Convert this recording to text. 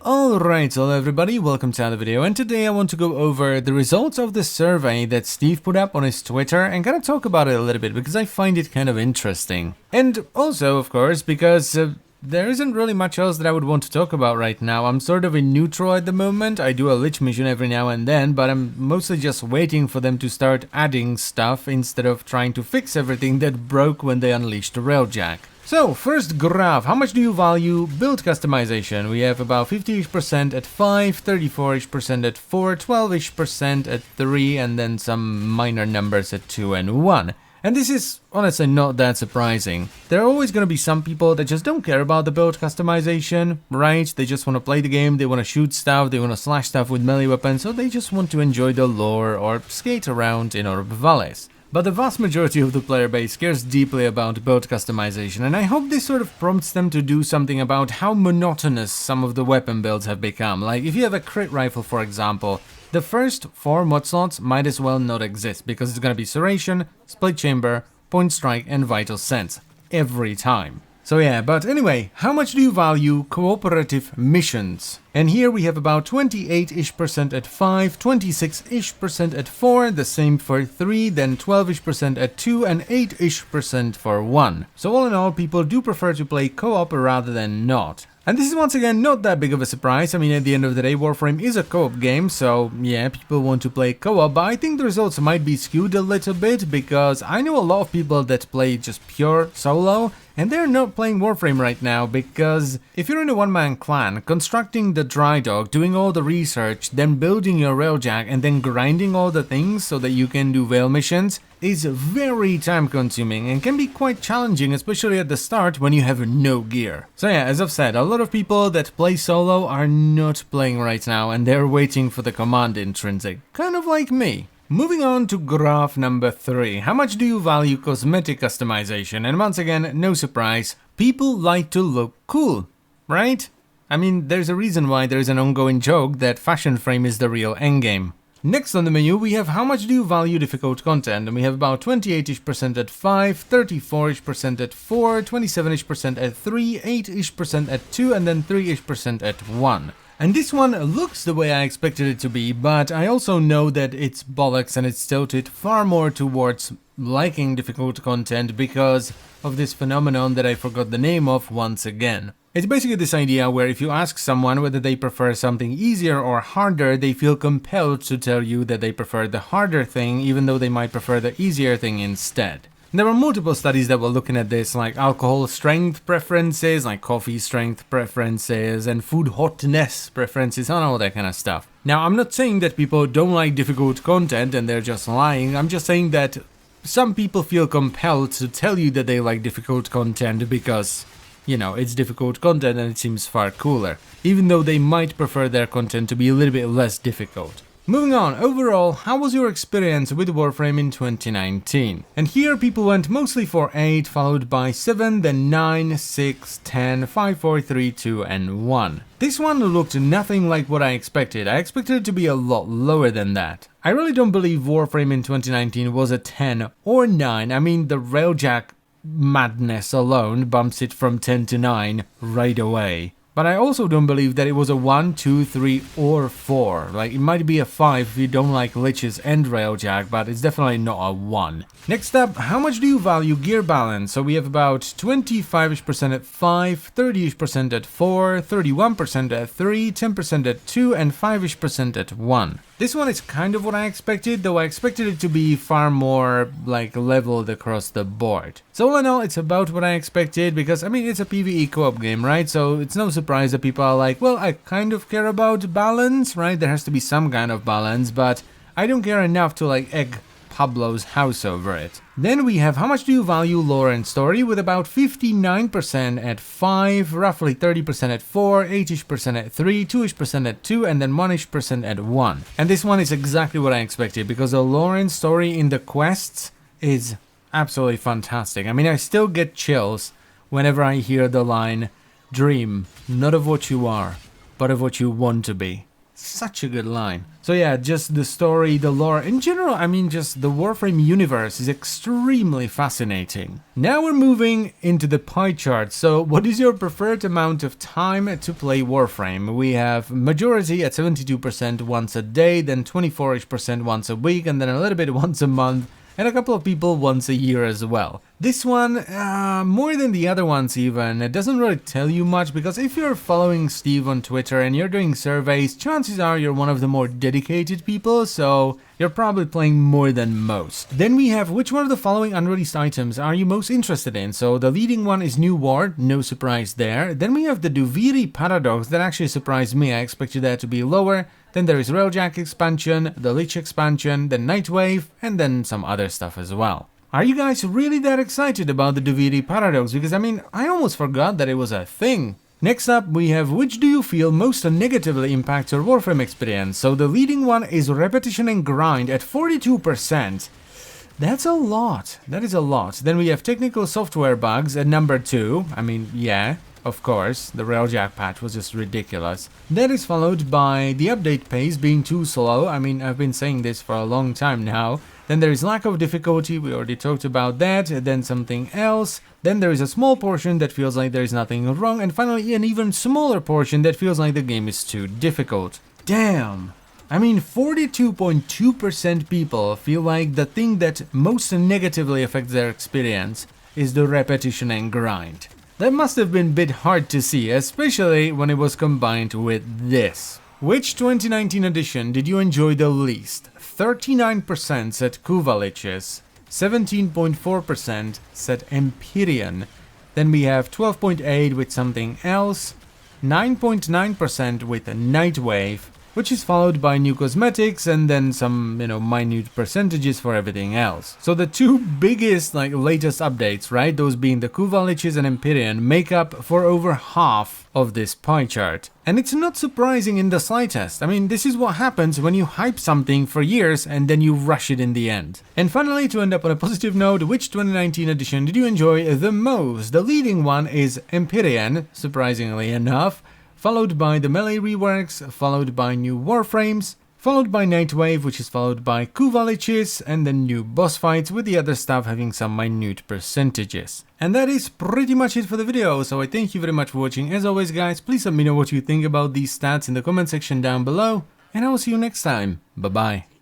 Alright, hello everybody, welcome to another video, and today I want to go over the results of the survey that Steve put up on his Twitter and kind of talk about it a little bit because I find it kind of interesting. And also, of course, because there isn't really much else that I would want to talk about right now. I'm sort of in neutral at the moment. I do a lich mission every now and then, but I'm mostly just waiting for them to start adding stuff instead of trying to fix everything that broke when they unleashed the railjack. So, first graph, how much do you value build customization? We have about 50% at 5, 34% at 4, 12% at 3, and then some minor numbers at 2 and 1. And this is honestly not that surprising. There are always going to be some people that just don't care about the build customization, right? They just want to play the game, they want to shoot stuff, they want to slash stuff with melee weapons, so they just want to enjoy the lore or skate around in Orb Vallis. But the vast majority of the player base cares deeply about build customization, and I hope this sort of prompts them to do something about how monotonous some of the weapon builds have become. Like, if you have a crit rifle, for example, the first 4 mod slots might as well not exist, because it's gonna be Serration, Split Chamber, Point Strike, and Vital Sense. Every time. So yeah, but anyway, how much do you value cooperative missions? And here we have about 28-ish% at 5, 26-ish% at 4, the same for 3, then 12-ish% at 2, and 8-ish% for 1. So all in all, people do prefer to play co-op rather than not. And this is once again not that big of a surprise. I mean, at the end of the day, Warframe is a co-op game, so yeah, people want to play co-op, but I think the results might be skewed a little bit, because I know a lot of people that play just pure solo, and they're not playing Warframe right now, because if you're in a one-man clan, constructing the dry dock, doing all the research, then building your railjack, and then grinding all the things so that you can do Veil missions, is very time consuming and can be quite challenging, especially at the start when you have no gear. So yeah, as I've said, a lot of people that play solo are not playing right now, and they're waiting for the command intrinsic, kind of like me. Moving on to graph number 3, how much do you value cosmetic customization? And once again, no surprise, people like to look cool, right? I mean, there's a reason why there's an ongoing joke that fashion frame is the real endgame. Next on the menu, we have how much do you value difficult content, and we have about 28-ish% at 5, 34-ish% at 4, 27-ish% at 3, 8-ish% at 2, and then 3-ish% at 1. And this one looks the way I expected it to be, but I also know that it's bollocks and it's tilted far more towards liking difficult content because of this phenomenon that I forgot the name of once again. It's basically this idea where if you ask someone whether they prefer something easier or harder, they feel compelled to tell you that they prefer the harder thing, even though they might prefer the easier thing instead. There were multiple studies that were looking at this, like alcohol strength preferences, like coffee strength preferences, and food hotness preferences, and all that kind of stuff. Now, I'm not saying that people don't like difficult content and they're just lying, I'm just saying that some people feel compelled to tell you that they like difficult content because, you know, it's difficult content and it seems far cooler, even though they might prefer their content to be a little bit less difficult. Moving on, overall, how was your experience with Warframe in 2019? And here people went mostly for 8, followed by 7, then 9, 6, 10, 5, 4, 3, 2, and 1. This one looked nothing like what I expected. I expected it to be a lot lower than that. I really don't believe Warframe in 2019 was a 10 or 9. I mean, the railjack madness alone bumps it from 10 to 9 right away. But I also don't believe that it was a 1, 2, 3, or 4. Like, it might be a 5 if you don't like liches and railjack, but it's definitely not a 1. Next up, how much do you value gear balance? So we have about 25-ish% at 5, 30-ish% at 4, 31% at 3, 10% at 2, and 5-ish% at 1. This one is kind of what I expected, though I expected it to be far more, like, leveled across the board. So all in all, it's about what I expected, because, I mean, it's a PvE co-op game, right? So it's no surprise that people are like, well, I kind of care about balance, right? There has to be some kind of balance, but I don't care enough to, like, egg Pablo's house over it. Then we have how much do you value lore and story, with about 59% at 5, roughly 30% at 4, 8-ish% at 3, 2-ish% at 2, and then 1-ish% at 1. And this one is exactly what I expected, because the lore and story in the quests is absolutely fantastic. I mean, I still get chills whenever I hear the line, "Dream, not of what you are, but of what you want to be." Such a good line. So yeah, just the story, the lore, in general, I mean, just the Warframe universe is extremely fascinating. Now we're moving into the pie chart. So what is your preferred amount of time to play Warframe? We have majority at 72% once a day, then 24% once a week, and then a little bit once a month, and a couple of people once a year as well. This one, more than the other ones even, it doesn't really tell you much, because if you're following Steve on Twitter and you're doing surveys, chances are you're one of the more dedicated people, so you're probably playing more than most. Then we have which one of the following unreleased items are you most interested in? So the leading one is New War, no surprise there. Then we have the Duviri Paradox, that actually surprised me, I expected that to be lower. Then there is Railjack expansion, the Lich expansion, then Nightwave, and then some other stuff as well. Are you guys really that excited about the Duviri Paradox? Because I mean, I almost forgot that it was a thing. Next up, we have which do you feel most negatively impacts your Warframe experience? So the leading one is repetition and grind at 42%. That's a lot. That is a lot. Then we have technical software bugs at number 2. I mean, yeah. Of course, the Railjack patch was just ridiculous. That is followed by the update pace being too slow. I mean, I've been saying this for a long time now. Then there is lack of difficulty, we already talked about that. Then something else. Then there is a small portion that feels like there is nothing wrong. And finally, an even smaller portion that feels like the game is too difficult. Damn! I mean, 42.2% people feel like the thing that most negatively affects their experience is the repetition and grind. That must have been a bit hard to see, especially when it was combined with this. Which 2019 edition did you enjoy the least? 39% said Kuvaliches, 17.4% said Empyrean, then we have 12.8% with something else, 9.9% with Nightwave, which is followed by new cosmetics and then some, minute percentages for everything else. So the two biggest, latest updates, right, those being the Kuvaliches and Empyrean, make up for over half of this pie chart. And it's not surprising in the slightest. I mean, this is what happens when you hype something for years and then you rush it in the end. And finally, to end up on a positive note, which 2019 edition did you enjoy the most? The leading one is Empyrean, surprisingly enough, followed by the melee reworks, followed by new Warframes, followed by Nightwave, which is followed by Kuvaliches, and then new boss fights, with the other stuff having some minute percentages. And that is pretty much it for the video, so I thank you very much for watching. As always guys, please let me know what you think about these stats in the comment section down below, and I will see you next time. Bye bye.